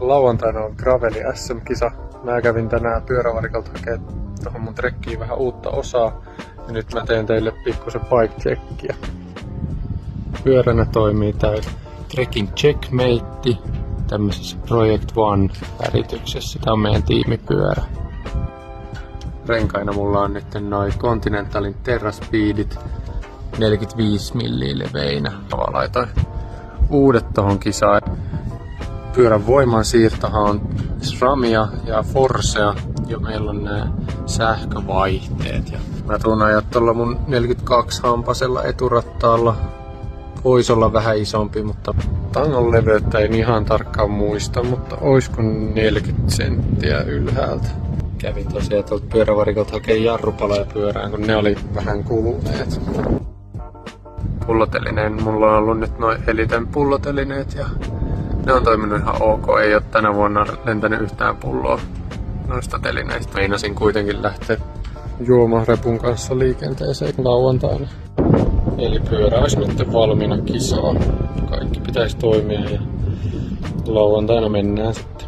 Lauantaina on Graveli SM-kisa. Mä kävin tänään pyörävarikolta hakemaan tohon mun trekkiin vähän uutta osaa. Ja nyt mä teen teille pikkusen bike-checkia. Pyöränä toimii tää Trekking Checkmate tämmöisessä Project One värityksessä. Tää on meidän tiimipyörä. Renkaina mulla on nyt noin Continentalin Terra Speedit 45 milliä leveinä. Mä laitoin uudet tohon kisaan. Pyörän voimansiirtohan on SRAMia ja Forcea, ja meillä on nämä sähkövaihteet. Ja mä tuun ajaa tuolla mun 42 hampasella eturattaalla. Voisi olla vähän isompi, mutta tangon leveyttä en ihan tarkkaan muista, mutta oisko 40 senttiä ylhäältä. Kävin tosiaan tuolta pyörävarikolta hakemaan jarrupaloja pyörään, kun ne oli vähän kuluneet. Pullotelineen, mulla on ollut nyt noin Eliten pullotelineet ja ne on toiminut ihan ok. Ei ole tänä vuonna lentänyt yhtään pulloa noista telineistä. Meinasin kuitenkin lähteä juomarepun kanssa liikenteeseen lauantaina. Eli pyörä olisi nyt valmiina kisaan. Kaikki pitäisi toimia ja lauantaina mennään sitten.